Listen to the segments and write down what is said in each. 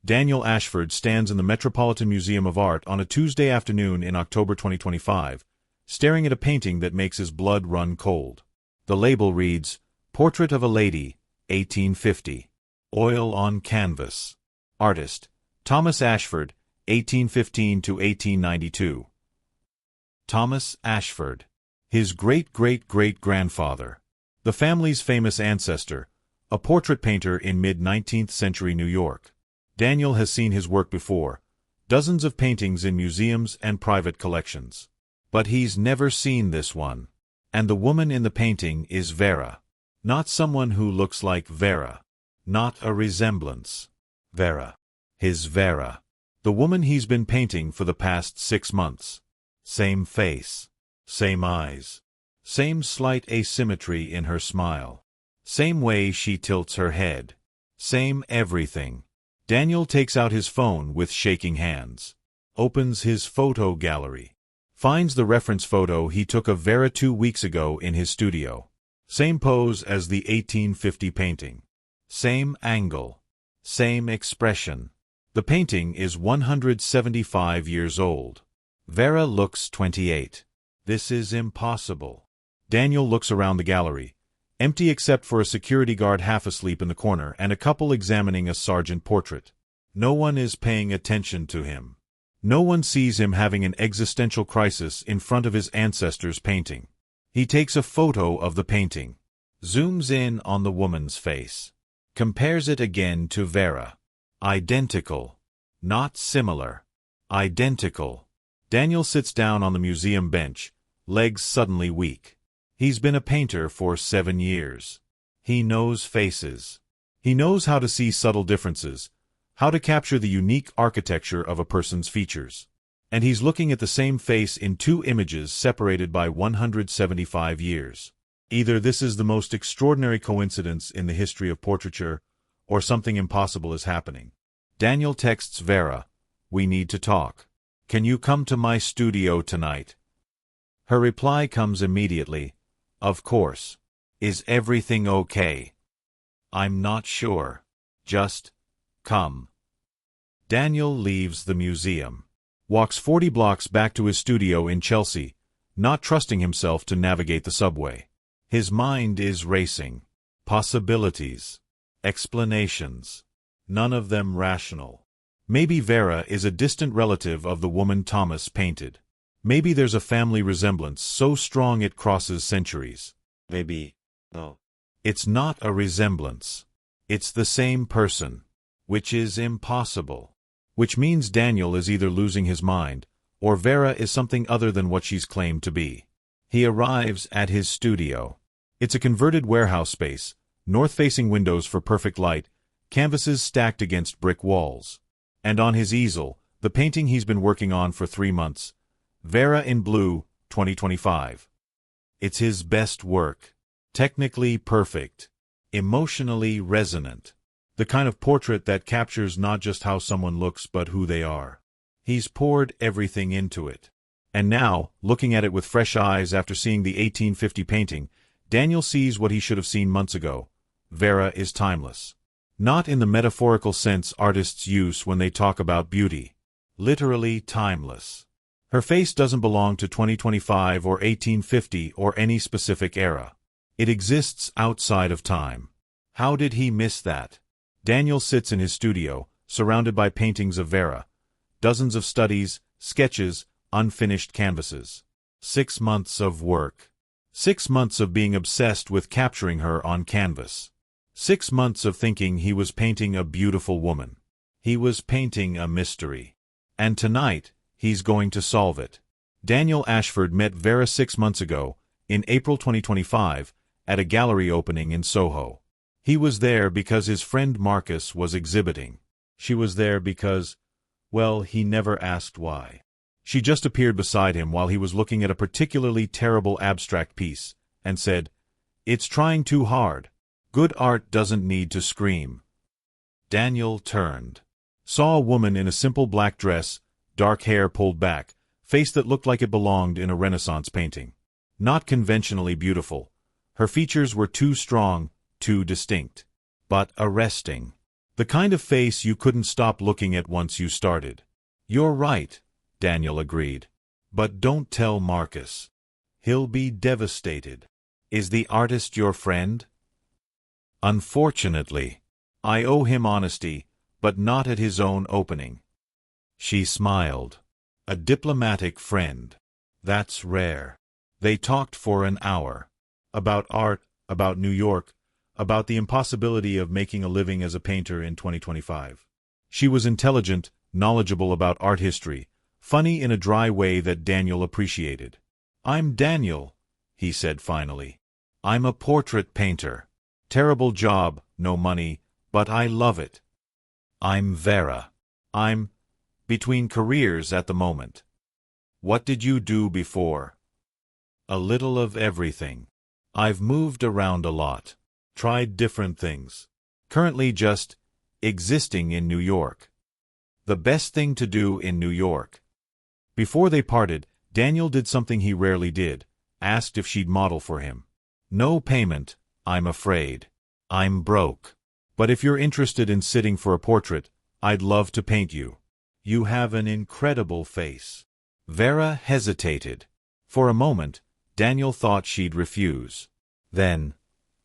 Daniel Ashford stands in the Metropolitan Museum of Art on a Tuesday afternoon in October 2025, staring at a painting that makes his blood run cold. The label reads, Portrait of a Lady, 1850. Oil on canvas. Artist, Thomas Ashford, 1815 to 1892. Thomas Ashford. His great-great-great-grandfather. The family's famous ancestor, a portrait painter in mid-19th century New York. Daniel has seen his work before, dozens of paintings in museums and private collections. But he's never seen this one. And the woman in the painting is Vera. Not someone who looks like Vera. Not a resemblance. Vera. His Vera. The woman he's been painting for the past 6 months. Same face. Same eyes. Same slight asymmetry in her smile. Same way she tilts her head. Same everything. Daniel takes out his phone with shaking hands. Opens his photo gallery. Finds the reference photo he took of Vera 2 weeks ago in his studio. Same pose as the 1850 painting. Same angle. Same expression. The painting is 175 years old. Vera looks 28. This is impossible. Daniel looks around the gallery, empty except for a security guard half asleep in the corner and a couple examining a Sargent portrait. No one is paying attention to him. No one sees him having an existential crisis in front of his ancestor's painting. He takes a photo of the painting, zooms in on the woman's face, compares it again to Vera. Identical. Not similar. Identical. Daniel sits down on the museum bench, legs suddenly weak. He's been a painter for 7 years. He knows faces. He knows how to see subtle differences, how to capture the unique architecture of a person's features. And he's looking at the same face in 2 images separated by 175 years. Either this is the most extraordinary coincidence in the history of portraiture, or something impossible is happening. Daniel texts Vera, "We need to talk. Can you come to my studio tonight?" Her reply comes immediately, "Of course. Is everything okay?" "I'm not sure. Just come." Daniel leaves the museum. Walks 40 blocks back to his studio in Chelsea, not trusting himself to navigate the subway. His mind is racing. Possibilities. Explanations. None of them rational. Maybe Vera is a distant relative of the woman Thomas painted. Maybe there's a family resemblance so strong it crosses centuries. Maybe, no. It's not a resemblance. It's the same person. Which is impossible. Which means Daniel is either losing his mind, or Vera is something other than what she's claimed to be. He arrives at his studio. It's a converted warehouse space, north-facing windows for perfect light, canvases stacked against brick walls. And on his easel, the painting he's been working on for 3 months. Vera in Blue, 2025. It's his best work. Technically perfect. Emotionally resonant. The kind of portrait that captures not just how someone looks but who they are. He's poured everything into it. And now, looking at it with fresh eyes after seeing the 1850 painting, Daniel sees what he should have seen months ago. Vera is timeless. Not in the metaphorical sense artists use when they talk about beauty. Literally timeless. Her face doesn't belong to 2025 or 1850 or any specific era. It exists outside of time. How did he miss that? Daniel sits in his studio, surrounded by paintings of Vera. Dozens of studies, sketches, unfinished canvases. 6 months of work. 6 months of being obsessed with capturing her on canvas. 6 months of thinking he was painting a beautiful woman. He was painting a mystery. And tonight, he's going to solve it. Daniel Ashford met Vera 6 months ago, in April 2025, at a gallery opening in Soho. He was there because his friend Marcus was exhibiting. She was there because, well, he never asked why. She just appeared beside him while he was looking at a particularly terrible abstract piece, and said, "It's trying too hard. Good art doesn't need to scream." Daniel turned. Saw a woman in a simple black dress, dark hair pulled back, face that looked like it belonged in a Renaissance painting. Not conventionally beautiful. Her features were too strong, too distinct. But arresting. The kind of face you couldn't stop looking at once you started. You're right, Daniel agreed. But don't tell Marcus. He'll be devastated. Is the artist your friend? Unfortunately. I owe him honesty, but not at his own opening. She smiled. A diplomatic friend. That's rare. They talked for an hour. About art, about New York, about the impossibility of making a living as a painter in 2025. She was intelligent, knowledgeable about art history, funny in a dry way that Daniel appreciated. I'm Daniel, he said finally. I'm a portrait painter. Terrible job, no money, but I love it. I'm Vera. I'm between careers at the moment. What did you do before? A little of everything. I've moved around a lot. Tried different things. Currently just existing in New York. The best thing to do in New York. Before they parted, Daniel did something he rarely did, asked if she'd model for him. No payment, I'm afraid. I'm broke. But if you're interested in sitting for a portrait, I'd love to paint you. You have an incredible face. Vera hesitated. For a moment, Daniel thought she'd refuse. Then,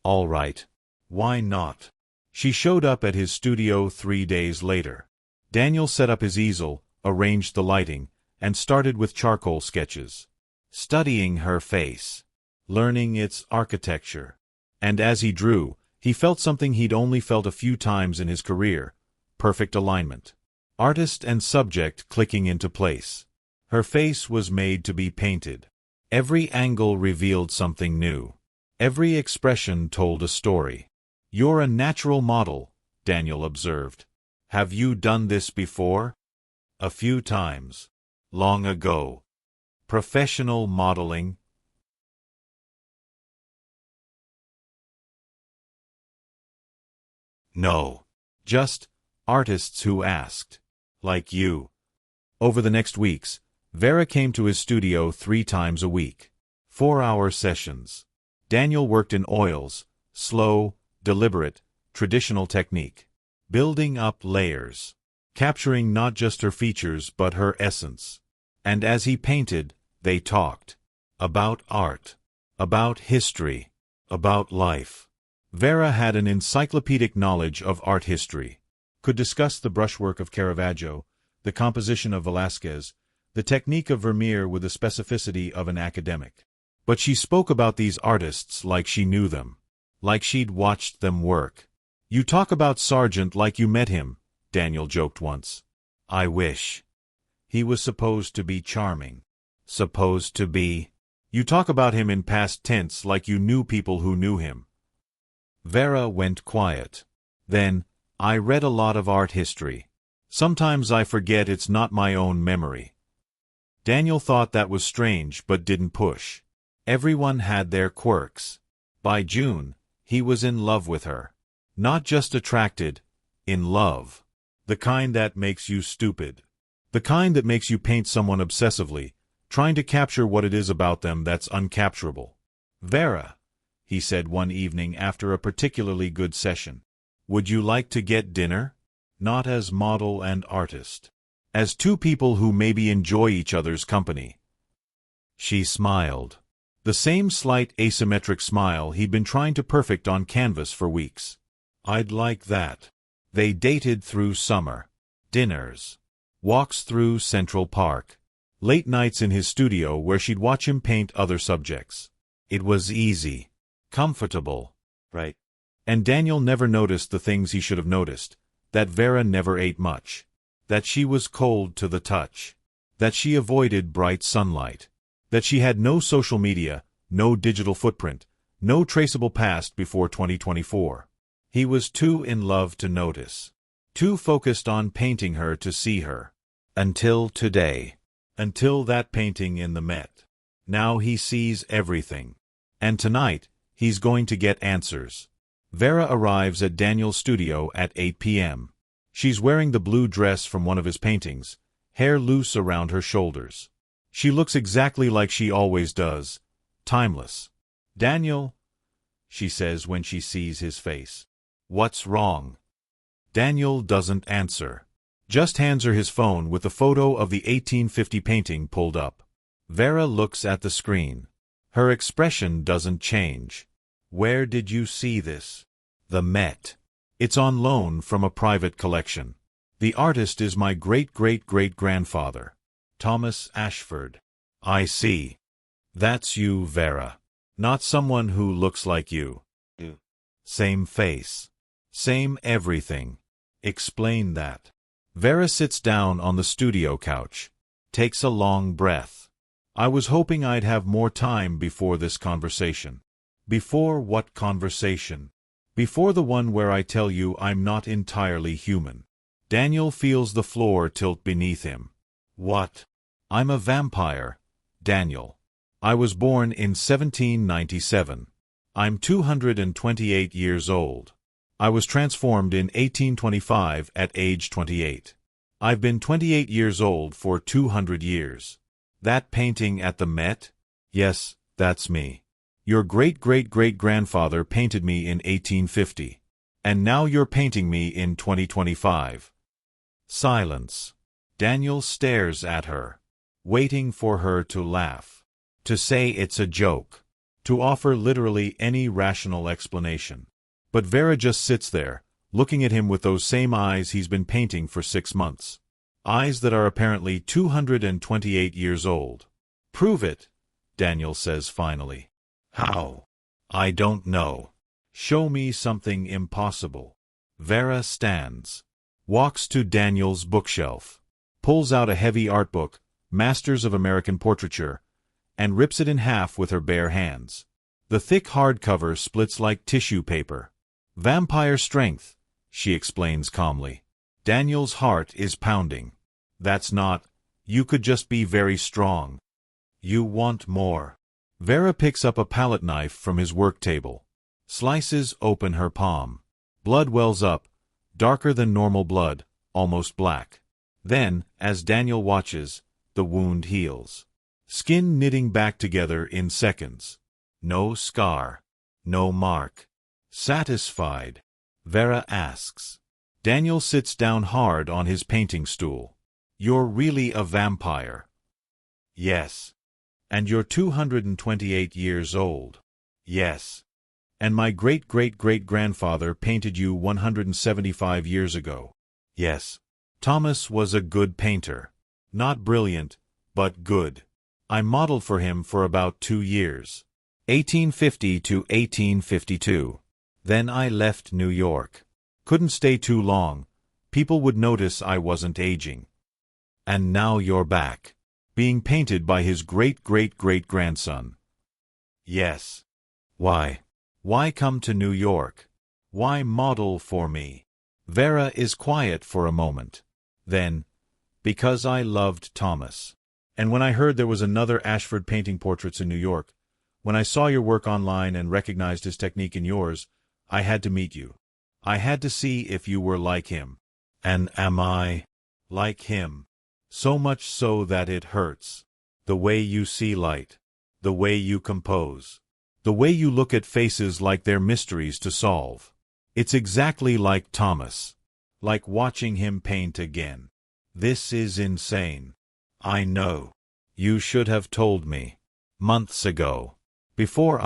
all right. Why not? She showed up at his studio 3 days later. Daniel set up his easel, arranged the lighting, and started with charcoal sketches. Studying her face. Learning its architecture. And as he drew, he felt something he'd only felt a few times in his career. Perfect alignment. Artist and subject clicking into place. Her face was made to be painted. Every angle revealed something new. Every expression told a story. You're a natural model, Daniel observed. Have you done this before? A few times. Long ago. Professional modeling? No. Just artists who asked. Like you. Over the next weeks, Vera came to his studio 3 times a week. 4-hour sessions. Daniel worked in oils, slow, deliberate, traditional technique. Building up layers. Capturing not just her features but her essence. And as he painted, they talked. About art. About history. About life. Vera had an encyclopedic knowledge of art history. Could discuss the brushwork of Caravaggio, the composition of Velázquez, the technique of Vermeer with the specificity of an academic. But she spoke about these artists like she knew them. Like she'd watched them work. You talk about Sargent like you met him, Daniel joked once. I wish. He was supposed to be charming. Supposed to be. You talk about him in past tense like you knew people who knew him. Vera went quiet. Then, I read a lot of art history. Sometimes I forget it's not my own memory. Daniel thought that was strange but didn't push. Everyone had their quirks. By June, he was in love with her. Not just attracted, in love. The kind that makes you stupid. The kind that makes you paint someone obsessively, trying to capture what it is about them that's uncapturable. Vera, he said one evening after a particularly good session. Would you like to get dinner? Not as model and artist. As 2 people who maybe enjoy each other's company. She smiled. The same slight asymmetric smile he'd been trying to perfect on canvas for weeks. I'd like that. They dated through summer. Dinners. Walks through Central Park. Late nights in his studio where she'd watch him paint other subjects. It was easy. Comfortable. Right. And Daniel never noticed the things he should have noticed. That Vera never ate much. That she was cold to the touch. That she avoided bright sunlight. That she had no social media, no digital footprint, no traceable past before 2024. He was too in love to notice. Too focused on painting her to see her. Until today. Until that painting in the Met. Now he sees everything. And tonight, he's going to get answers. Vera arrives at Daniel's studio at 8 p.m. She's wearing the blue dress from one of his paintings, hair loose around her shoulders. She looks exactly like she always does, timeless. Daniel, she says when she sees his face. What's wrong? Daniel doesn't answer. Just hands her his phone with the photo of the 1850 painting pulled up. Vera looks at the screen. Her expression doesn't change. Where did you see this? The Met. It's on loan from a private collection. The artist is my great-great-great-grandfather, Thomas Ashford. I see. That's you, Vera. Not someone who looks like you. Same face. Same everything. Explain that. Vera sits down on the studio couch. Takes a long breath. I was hoping I'd have more time before this conversation. Before what conversation? Before the one where I tell you I'm not entirely human. Daniel feels the floor tilt beneath him. What? I'm a vampire, Daniel. I was born in 1797. I'm 228 years old. I was transformed in 1825 at age 28. I've been 28 years old for 200 years. That painting at the Met? Yes, that's me. Your great-great-great-grandfather painted me in 1850. And now you're painting me in 2025. Silence. Daniel stares at her, waiting for her to laugh, to say it's a joke, to offer literally any rational explanation. But Vera just sits there, looking at him with those same eyes he's been painting for 6 months. Eyes that are apparently 228 years old. Prove it, Daniel says finally. How? I don't know. Show me something impossible. Vera stands, walks to Daniel's bookshelf, pulls out a heavy art book, Masters of American Portraiture, and rips it in half with her bare hands. The thick hardcover splits like tissue paper. Vampire strength, she explains calmly. Daniel's heart is pounding. That's not. You could just be very strong. You want more. Vera picks up a palette knife from his work table. Slices open her palm. Blood wells up, darker than normal blood, almost black. Then, as Daniel watches, the wound heals. Skin knitting back together in seconds. No scar. No mark. Satisfied? Vera asks. Daniel sits down hard on his painting stool. You're really a vampire. Yes. And you're 228 years old. Yes. And my great-great-great-grandfather painted you 175 years ago. Yes. Thomas was a good painter. Not brilliant, but good. I modeled for him for about 2 years. 1850 to 1852. Then I left New York. Couldn't stay too long. People would notice I wasn't aging. And now you're back. Being painted by his great-great-great-grandson. Yes. Why? Why come to New York? Why model for me? Vera is quiet for a moment. Then, because I loved Thomas. And when I heard there was another Ashford painting portraits in New York, when I saw your work online and recognized his technique in yours, I had to meet you. I had to see if you were like him. And am I like him? So much so that it hurts. The way you see light. The way you compose. The way you look at faces like they're mysteries to solve. It's exactly like Thomas. Like watching him paint again. This is insane. I know. You should have told me. Months ago. Before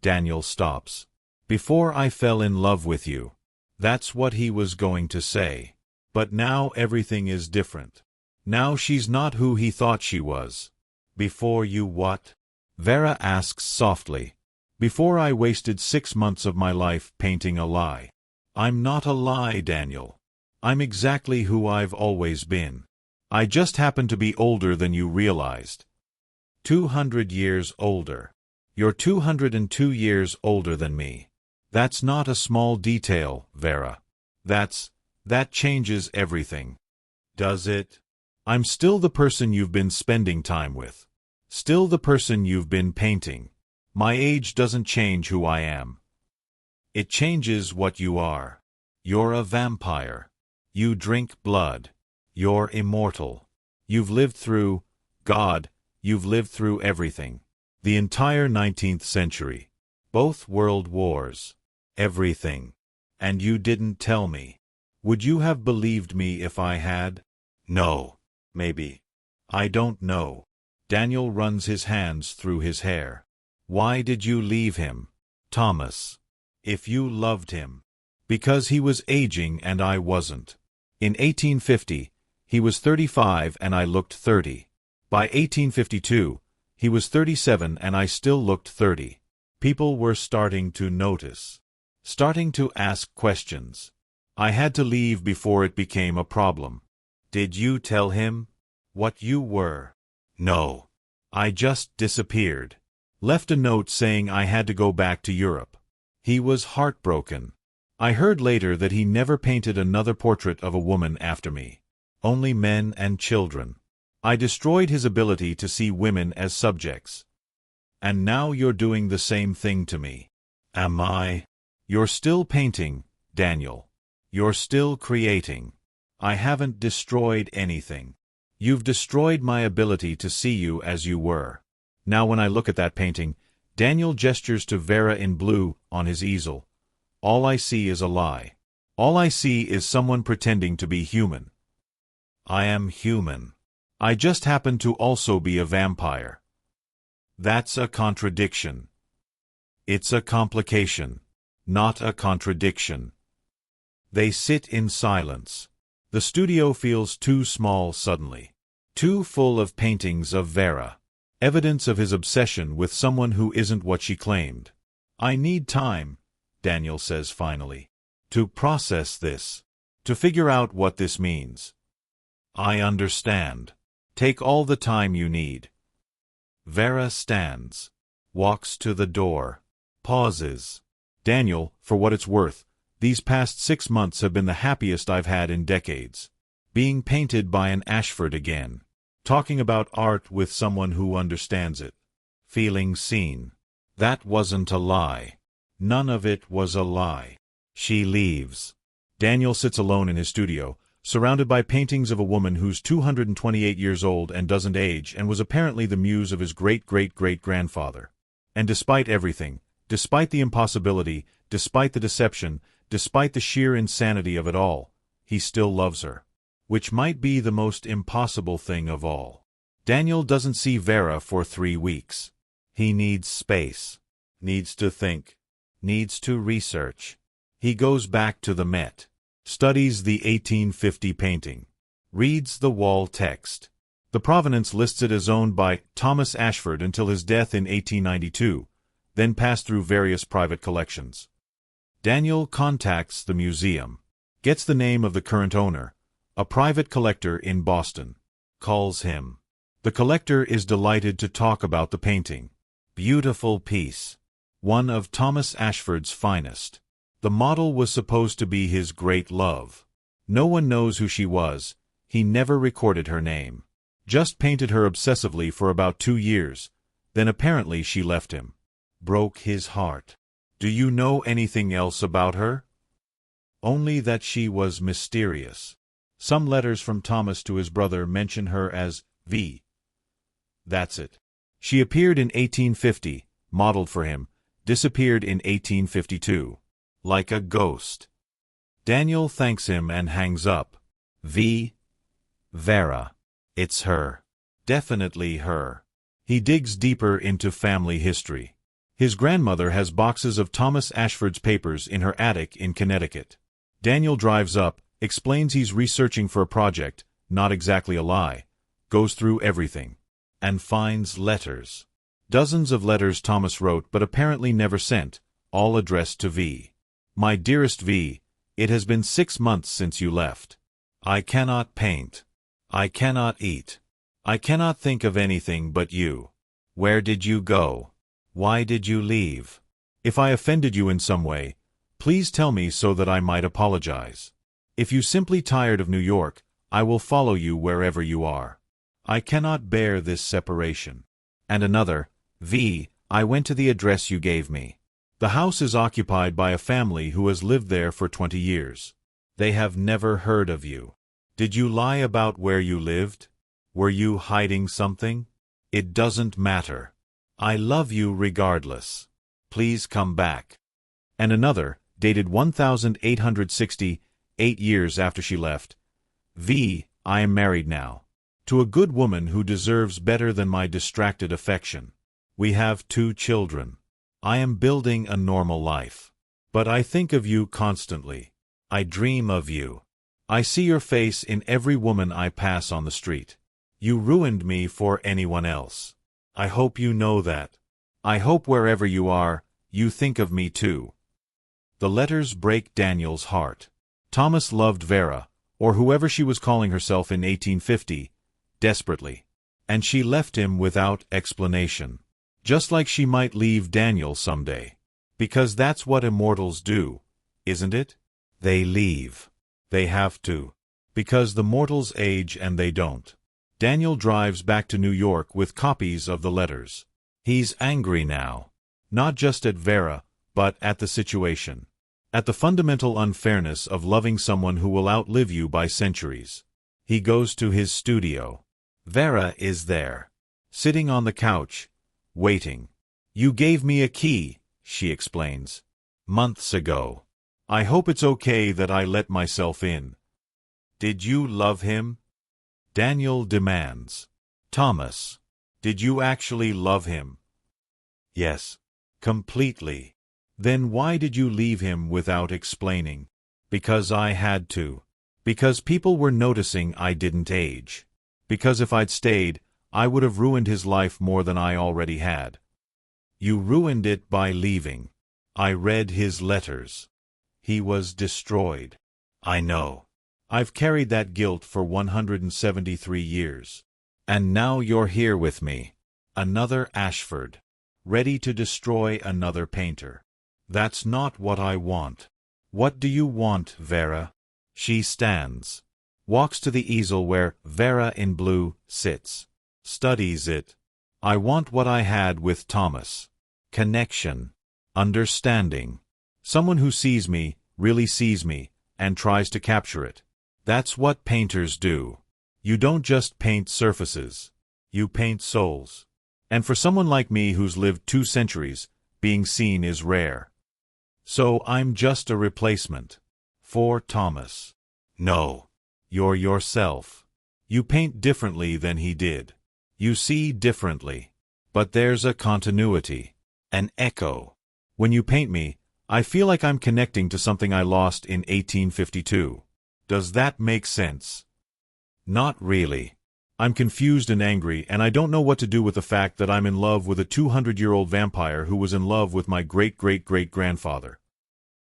Daniel stops. Before I fell in love with you. That's what he was going to say. But now everything is different. Now she's not who he thought she was. Before you what? Vera asks softly. Before I wasted 6 months of my life painting a lie. I'm not a lie, Daniel. I'm exactly who I've always been. I just happen to be older than you realized. 200 years older. You're 202 years older than me. That's not a small detail, Vera. That changes everything. Does it? I'm still the person you've been spending time with. Still the person you've been painting. My age doesn't change who I am. It changes what you are. You're a vampire. You drink blood. You're immortal. You've lived through, God, you've lived through everything. The entire 19th century. Both world wars. Everything. And you didn't tell me. Would you have believed me if I had? No. Maybe. I don't know. Daniel runs his hands through his hair. Why did you leave him, Thomas? If you loved him. Because he was aging and I wasn't. In 1850, he was 35 and I looked 30. By 1852, he was 37 and I still looked 30. People were starting to notice. Starting to ask questions. I had to leave before it became a problem. Did you tell him what you were? No. I just disappeared. Left a note saying I had to go back to Europe. He was heartbroken. I heard later that he never painted another portrait of a woman after me. Only men and children. I destroyed his ability to see women as subjects. And now you're doing the same thing to me. Am I? You're still painting, Daniel. You're still creating. I haven't destroyed anything. You've destroyed my ability to see you as you were. Now when I look at that painting, Daniel gestures to Vera in blue on his easel. All I see is a lie. All I see is someone pretending to be human. I am human. I just happen to also be a vampire. That's a contradiction. It's a complication, not a contradiction. They sit in silence. The studio feels too small suddenly. Too full of paintings of Vera. Evidence of his obsession with someone who isn't what she claimed. I need time, Daniel says finally, to process this. To figure out what this means. I understand. Take all the time you need. Vera stands. Walks to the door. Pauses. Daniel, for what it's worth, these past 6 months have been the happiest I've had in decades. Being painted by an Ashford again. Talking about art with someone who understands it. Feeling seen. That wasn't a lie. None of it was a lie. She leaves. Daniel sits alone in his studio, surrounded by paintings of a woman who's 228 years old and doesn't age and was apparently the muse of his great-great-great-grandfather. And despite everything, despite the impossibility, despite the deception, despite the sheer insanity of it all, he still loves her. Which might be the most impossible thing of all. Daniel doesn't see Vera for 3 weeks. He needs space. Needs to think. Needs to research. He goes back to the Met. Studies the 1850 painting. Reads the wall text. The provenance lists it as owned by Thomas Ashford until his death in 1892, then passed through various private collections. Daniel contacts the museum. Gets the name of the current owner, a private collector in Boston. Calls him. The collector is delighted to talk about the painting. Beautiful piece. One of Thomas Ashford's finest. The model was supposed to be his great love. No one knows who she was. He never recorded her name. Just painted her obsessively for about 2 years. Then apparently she left him. Broke his heart. Do you know anything else about her? Only that she was mysterious. Some letters from Thomas to his brother mention her as V. That's it. She appeared in 1850, modeled for him, disappeared in 1852. Like a ghost. Daniel thanks him and hangs up. Vera. It's her. Definitely her. He digs deeper into family history. His grandmother has boxes of Thomas Ashford's papers in her attic in Connecticut. Daniel drives up, explains he's researching for a project, not exactly a lie, goes through everything, and finds letters. Dozens of letters Thomas wrote but apparently never sent, all addressed to V. My dearest V, it has been 6 months since you left. I cannot paint. I cannot eat. I cannot think of anything but you. Where did you go? Why did you leave? If I offended you in some way, please tell me so that I might apologize. If you simply tired of New York, I will follow you wherever you are. I cannot bear this separation. And another, V, I went to the address you gave me. The house is occupied by a family who has lived there for 20 years. They have never heard of you. Did you lie about where you lived? Were you hiding something? It doesn't matter. I love you regardless. Please come back. And another, dated 1860, 8 years after she left. I am married now. To a good woman who deserves better than my distracted affection. We have 2 children. I am building a normal life. But I think of you constantly. I dream of you. I see your face in every woman I pass on the street. You ruined me for anyone else. I hope you know that. I hope wherever you are, you think of me too. The letters break Daniel's heart. Thomas loved Vera, or whoever she was calling herself in 1850, desperately. And she left him without explanation. Just like she might leave Daniel someday. Because that's what immortals do, isn't it? They leave. They have to. Because the mortals age and they don't. Daniel drives back to New York with copies of the letters. He's angry now. Not just at Vera, but at the situation. At the fundamental unfairness of loving someone who will outlive you by centuries. He goes to his studio. Vera is there. Sitting on the couch. Waiting. You gave me a key, she explains. Months ago. I hope it's okay that I let myself in. Did you love him? Daniel demands. Thomas, did you actually love him? Yes. Completely. Then why did you leave him without explaining? Because I had to. Because people were noticing I didn't age. Because if I'd stayed, I would have ruined his life more than I already had. You ruined it by leaving. I read his letters. He was destroyed. I know. I've carried that guilt for 173 years. And now you're here with me. Another Ashford. Ready to destroy another painter. That's not what I want. What do you want, Vera? She stands. Walks to the easel where Vera in blue sits. Studies it. I want what I had with Thomas. Connection. Understanding. Someone who sees me, really sees me, and tries to capture it. That's what painters do. You don't just paint surfaces. You paint souls. And for someone like me who's lived 2 centuries, being seen is rare. So I'm just a replacement. For Thomas. No. You're yourself. You paint differently than he did. You see differently. But there's a continuity. An echo. When you paint me, I feel like I'm connecting to something I lost in 1852. Does that make sense? Not really. I'm confused and angry, and I don't know what to do with the fact that I'm in love with a 200-year-old vampire who was in love with my great-great-great-grandfather.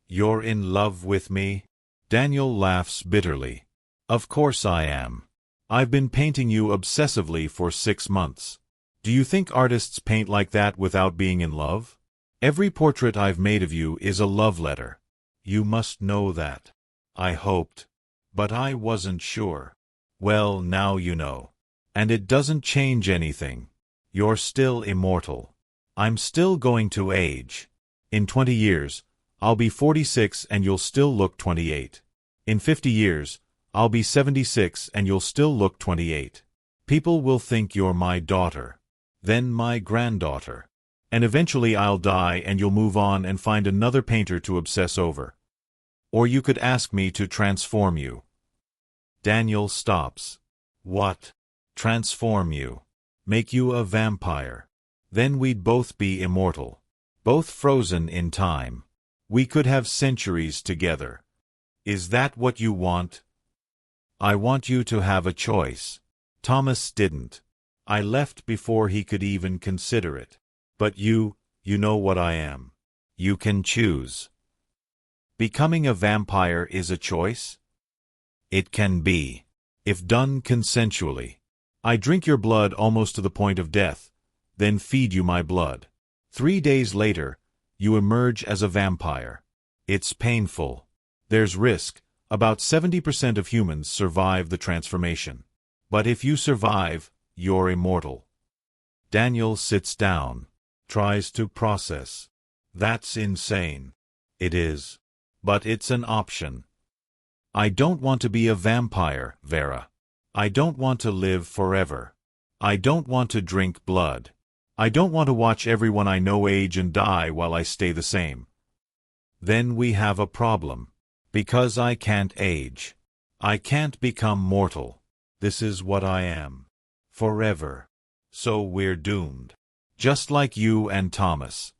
You're in love with me? Daniel laughs bitterly. Of course I am. I've been painting you obsessively for 6 months. Do you think artists paint like that without being in love? Every portrait I've made of you is a love letter. You must know that. I hoped. But I wasn't sure. Well, now you know. And it doesn't change anything. You're still immortal. I'm still going to age. In 20 years, I'll be 46 and you'll still look 28. In 50 years, I'll be 76 and you'll still look 28. People will think you're my daughter. Then my granddaughter. And eventually I'll die and you'll move on and find another painter to obsess over. Or you could ask me to transform you. Daniel stops. What? Transform you. Make you a vampire. Then we'd both be immortal. Both frozen in time. We could have centuries together. Is that what you want? I want you to have a choice. Thomas didn't. I left before he could even consider it. But you know what I am. You can choose. Becoming a vampire is a choice? It can be. If done consensually. I drink your blood almost to the point of death, then feed you my blood. 3 days later, you emerge as a vampire. It's painful. There's risk. About 70% of humans survive the transformation. But if you survive, you're immortal. Daniel sits down. Tries to process. That's insane. It is. But it's an option. I don't want to be a vampire, Vera. I don't want to live forever. I don't want to drink blood. I don't want to watch everyone I know age and die while I stay the same. Then we have a problem. Because I can't age. I can't become mortal. This is what I am. Forever. So we're doomed. Just like you and Thomas.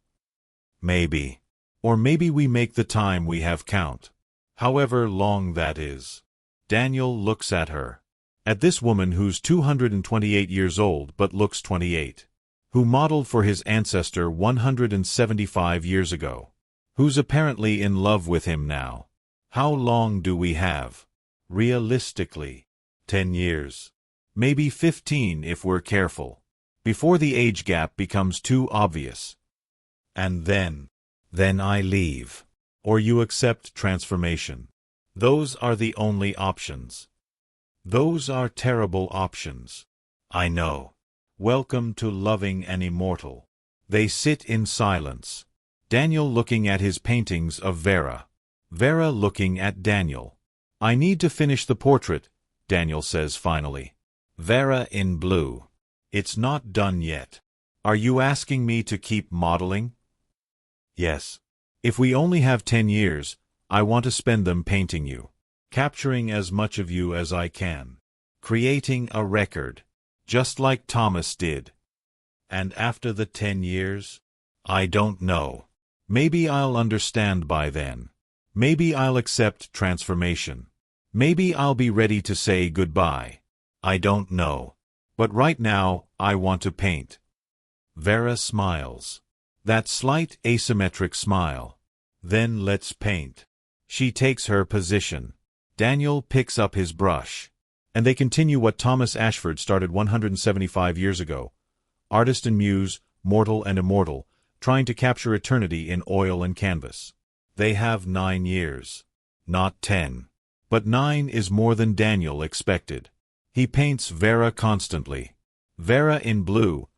Maybe. Or maybe we make the time we have count. However long that is. Daniel looks at her. At this woman who's 228 years old but looks 28. Who modeled for his ancestor 175 years ago. Who's apparently in love with him now. How long do we have? Realistically. 10 years. Maybe 15 if we're careful. Before the age gap becomes too obvious. And then I leave. Or you accept transformation. Those are the only options. Those are terrible options. I know. Welcome to loving an immortal. They sit in silence. Daniel looking at his paintings of Vera. Vera looking at Daniel. I need to finish the portrait, Daniel says finally. Vera in blue. It's not done yet. Are you asking me to keep modeling? Yes. If we only have 10 years, I want to spend them painting you. Capturing as much of you as I can. Creating a record. Just like Thomas did. And after the 10 years? I don't know. Maybe I'll understand by then. Maybe I'll accept transformation. Maybe I'll be ready to say goodbye. I don't know. But right now, I want to paint. Vera smiles. That slight asymmetric smile. Then let's paint. She takes her position. Daniel picks up his brush. And they continue what Thomas Ashford started 175 years ago. Artist and muse, mortal and immortal, trying to capture eternity in oil and canvas. They have 9 years. Not 10. But 9 is more than Daniel expected. He paints Vera constantly. Vera in blue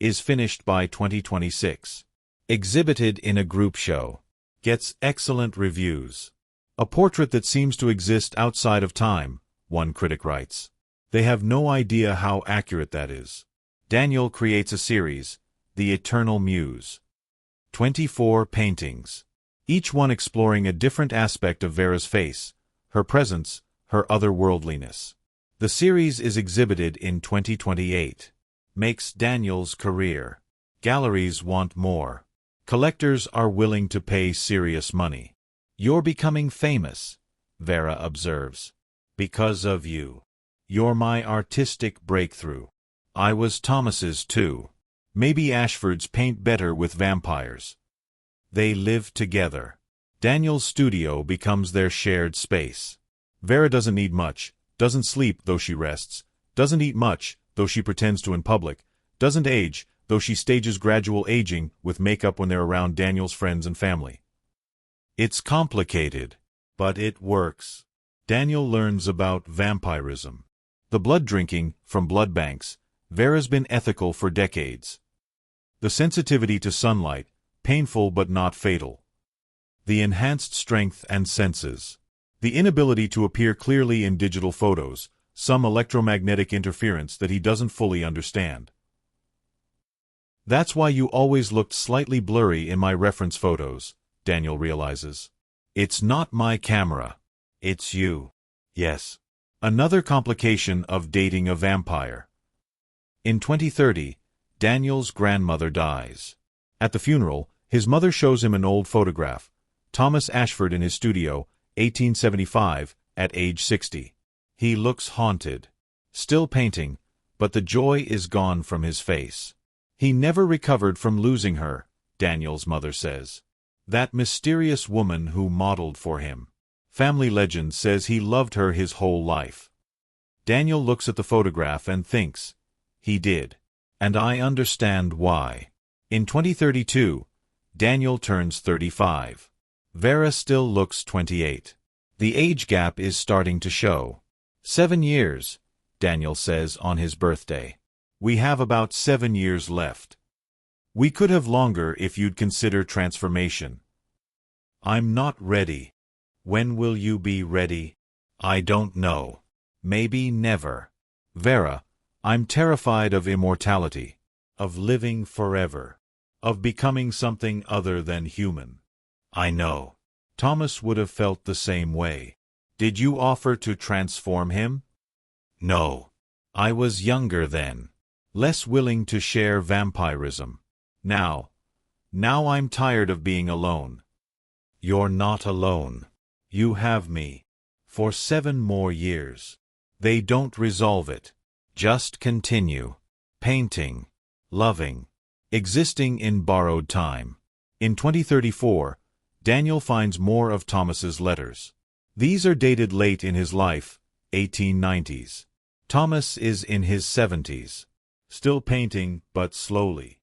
is finished by 2026. Exhibited in a group show. Gets excellent reviews. A portrait that seems to exist outside of time, one critic writes. They have no idea how accurate that is. Daniel creates a series, The Eternal Muse. 24 paintings. Each one exploring a different aspect of Vera's face, her presence, her otherworldliness. The series is exhibited in 2028. Makes Daniel's career. Galleries want more. Collectors are willing to pay serious money. You're becoming famous, Vera observes. Because of you. You're my artistic breakthrough. I was Thomas's too. Maybe Ashford's paint better with vampires. They live together. Daniel's studio becomes their shared space. Vera doesn't need much, doesn't sleep though she rests, doesn't eat much though she pretends to in public, doesn't age though she stages gradual aging with makeup when they're around Daniel's friends and family. It's complicated, but it works. Daniel learns about vampirism. The blood drinking from blood banks. Vera's been ethical for decades. The sensitivity to sunlight, painful but not fatal. The enhanced strength and senses. The inability to appear clearly in digital photos, some electromagnetic interference that he doesn't fully understand. That's why you always looked slightly blurry in my reference photos, Daniel realizes. It's not my camera. It's you. Yes. Another complication of dating a vampire. In 2030, Daniel's grandmother dies. At the funeral, his mother shows him an old photograph. Thomas Ashford in his studio, 1875, at age 60. He looks haunted. Still painting, but the joy is gone from his face. He never recovered from losing her, Daniel's mother says. That mysterious woman who modeled for him. Family legend says he loved her his whole life. Daniel looks at the photograph and thinks, he did. And I understand why. In 2032, Daniel turns 35. Vera still looks 28. The age gap is starting to show. 7 years, Daniel says on his birthday. We have about 7 years left. We could have longer if you'd consider transformation. I'm not ready. When will you be ready? I don't know. Maybe never. Vera, I'm terrified of immortality, of living forever, of becoming something other than human. I know. Thomas would have felt the same way. Did you offer to transform him? No. I was younger then. Less willing to share vampirism. Now I'm tired of being alone. You're not alone. You have me. For 7 more years. They don't resolve it. Just continue. Painting. Loving. Existing in borrowed time. In 2034, Daniel finds more of Thomas's letters. These are dated late in his life, 1890s. Thomas is in his 70s. Still painting, but slowly.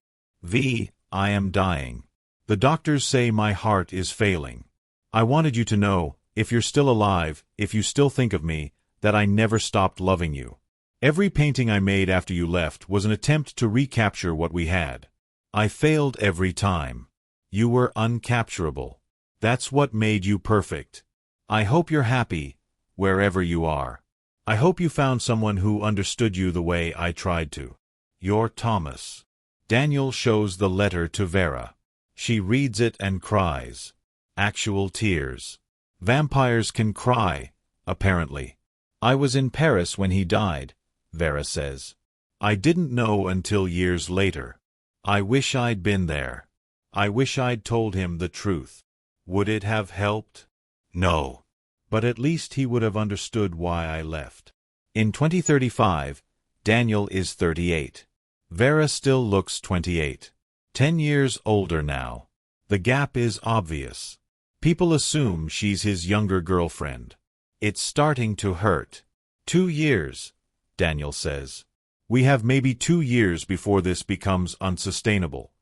I am dying. The doctors say my heart is failing. I wanted you to know, if you're still alive, if you still think of me, that I never stopped loving you. Every painting I made after you left was an attempt to recapture what we had. I failed every time. You were uncapturable. That's what made you perfect. I hope you're happy, wherever you are. I hope you found someone who understood you the way I tried to. Your Thomas. Daniel shows the letter to Vera. She reads it and cries. Actual tears. Vampires can cry, apparently. I was in Paris when he died, Vera says. I didn't know until years later. I wish I'd been there. I wish I'd told him the truth. Would it have helped? No. But at least he would have understood why I left. In 2035, Daniel is 38. Vera still looks 28. 10 years older now. The gap is obvious. People assume she's his younger girlfriend. It's starting to hurt. 2 years, Daniel says. We have maybe 2 years before this becomes unsustainable.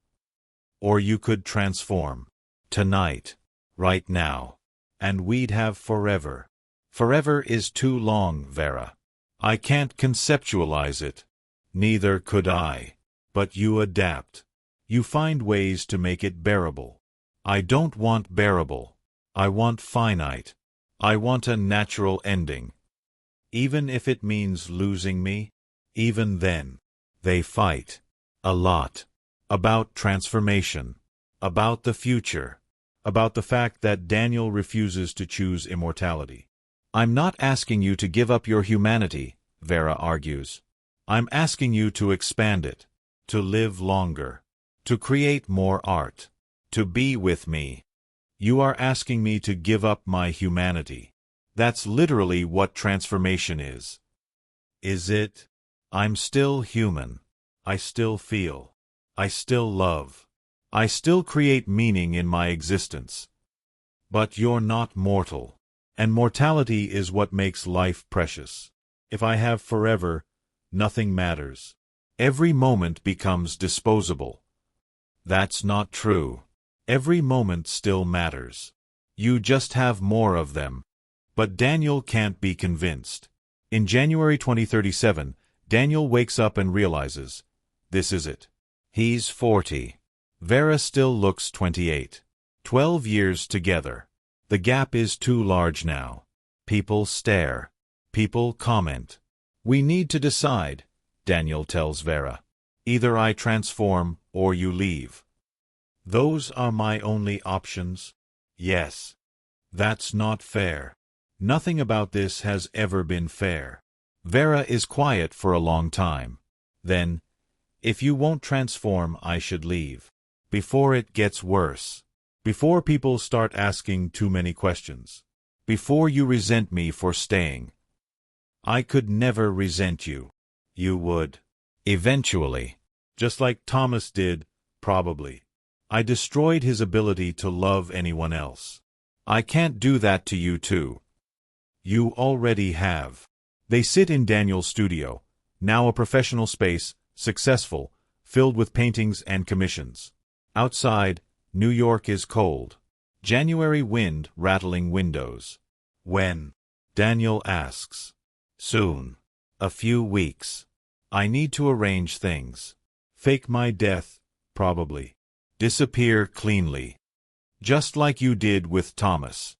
Or you could transform. Tonight. Right now. And we'd have forever. Forever is too long, Vera. I can't conceptualize it. Neither could I. But you adapt. You find ways to make it bearable. I don't want bearable. I want finite. I want a natural ending. Even if it means losing me, even then. They fight. A lot. About transformation. About the future. About the fact that Daniel refuses to choose immortality. I'm not asking you to give up your humanity, Vera argues. I'm asking you to expand it. To live longer. To create more art. To be with me. You are asking me to give up my humanity. That's literally what transformation is. Is it? I'm still human. I still feel. I still love. I still create meaning in my existence. But you're not mortal. And mortality is what makes life precious. If I have forever, nothing matters. Every moment becomes disposable. That's not true. Every moment still matters. You just have more of them. But Daniel can't be convinced. In January 2037, Daniel wakes up and realizes, this is it. He's 40. Vera still looks 28. 12 years together. The gap is too large now. People stare. People comment. We need to decide, Daniel tells Vera. Either I transform or you leave. Those are my only options? Yes. That's not fair. Nothing about this has ever been fair. Vera is quiet for a long time. Then, if you won't transform, I should leave. Before it gets worse. Before people start asking too many questions. Before you resent me for staying. I could never resent you. You would. Eventually. Just like Thomas did, probably. I destroyed his ability to love anyone else. I can't do that to you too. You already have. They sit in Daniel's studio, now a professional space, successful, filled with paintings and commissions. Outside, New York is cold. January wind rattling windows. When? Daniel asks. Soon. A few weeks. I need to arrange things. Fake my death, probably. Disappear cleanly. Just like you did with Thomas.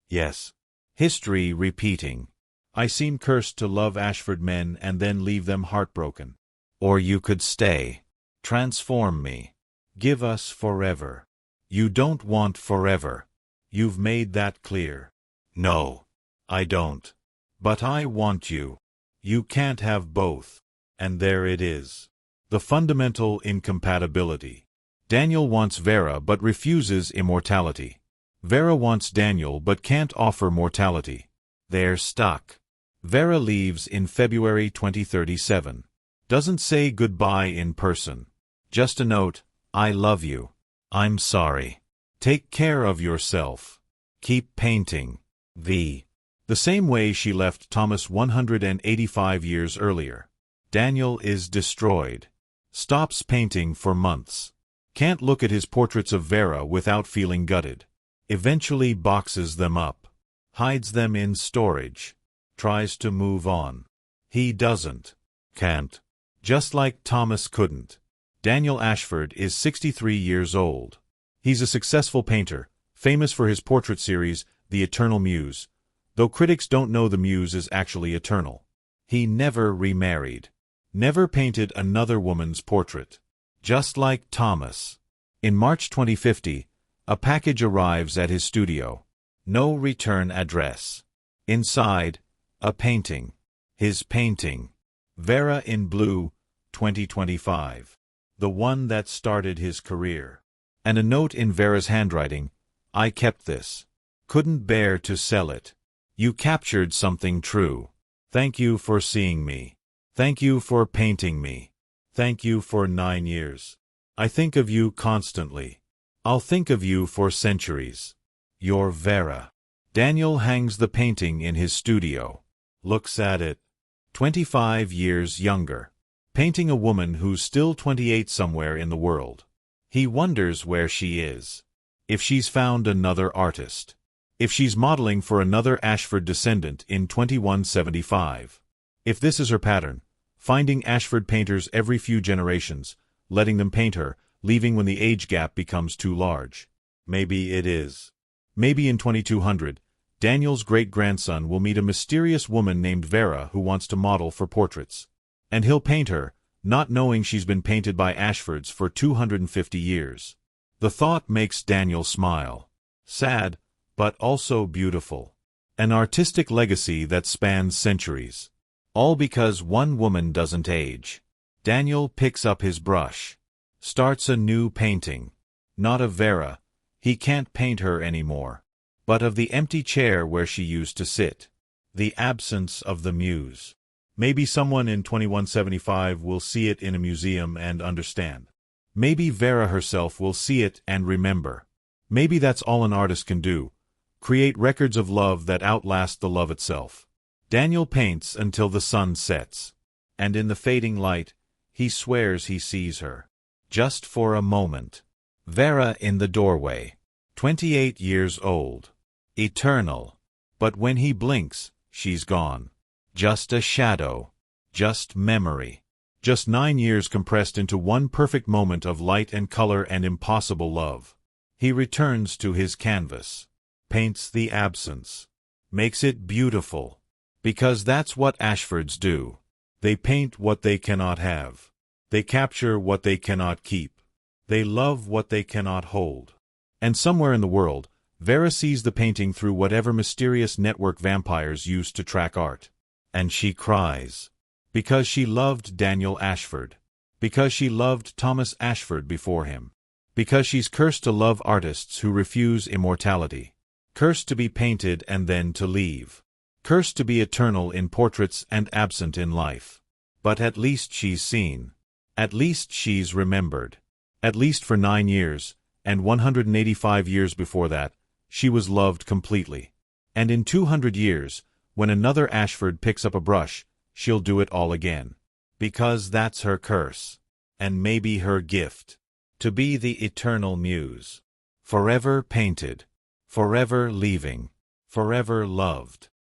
Yes. History repeating. I seem cursed to love Ashford men and then leave them heartbroken. Or you could stay. Transform me. Give us forever. You don't want forever. You've made that clear. No, I don't. But I want you. You can't have both. And there it is. The fundamental incompatibility. Daniel wants Vera but refuses immortality. Vera wants Daniel but can't offer mortality. They're stuck. Vera leaves in February 2037. Doesn't say goodbye in person. Just a note, I love you. I'm sorry. Take care of yourself. Keep painting. The same way she left Thomas 185 years earlier. Daniel is destroyed. Stops painting for months. Can't look at his portraits of Vera without feeling gutted. Eventually boxes them up. Hides them in storage. Tries to move on. He doesn't. Can't. Just like Thomas couldn't. Daniel Ashford is 63 years old. He's a successful painter, famous for his portrait series, The Eternal Muse, though critics don't know the Muse is actually eternal. He never remarried. Never painted another woman's portrait. Just like Thomas. In March 2050, a package arrives at his studio. No return address. Inside, a painting. His painting. Vera in Blue, 2025. The one that started his career. And a note in Vera's handwriting, I kept this. Couldn't bear to sell it. You captured something true. Thank you for seeing me. Thank you for painting me. Thank you for 9 years. I think of you constantly. I'll think of you for centuries. Your Vera. Daniel hangs the painting in his studio. Looks at it. 25 years younger. Painting a woman who's still 28 somewhere in the world. He wonders where she is. If she's found another artist. If she's modeling for another Ashford descendant in 2175. If this is her pattern, finding Ashford painters every few generations, letting them paint her, leaving when the age gap becomes too large. Maybe it is. Maybe in 2200, Daniel's great-grandson will meet a mysterious woman named Vera who wants to model for portraits. And he'll paint her, not knowing she's been painted by Ashfords for 250 years. The thought makes Daniel smile. Sad, but also beautiful. An artistic legacy that spans centuries. All because one woman doesn't age. Daniel picks up his brush. Starts a new painting. Not of Vera. He can't paint her anymore. But of the empty chair where she used to sit. The absence of the muse. Maybe someone in 2175 will see it in a museum and understand. Maybe Vera herself will see it and remember. Maybe that's all an artist can do. Create records of love that outlast the love itself. Daniel paints until the sun sets. And in the fading light, he swears he sees her. Just for a moment. Vera in the doorway. 28 years old. Eternal. But when he blinks, she's gone. Just a shadow. Just memory. Just 9 years compressed into one perfect moment of light and color and impossible love. He returns to his canvas. Paints the absence. Makes it beautiful. Because that's what Ashfords do. They paint what they cannot have. They capture what they cannot keep. They love what they cannot hold. And somewhere in the world, Vera sees the painting through whatever mysterious network vampires use to track art. And she cries. Because she loved Daniel Ashford. Because she loved Thomas Ashford before him. Because she's cursed to love artists who refuse immortality. Cursed to be painted and then to leave. Cursed to be eternal in portraits and absent in life. But at least she's seen. At least she's remembered. At least for 9 years, and 185 years before that, she was loved completely. And in 200 years, when another Ashford picks up a brush, she'll do it all again. Because that's her curse. And maybe her gift. To be the eternal muse. Forever painted. Forever leaving. Forever loved.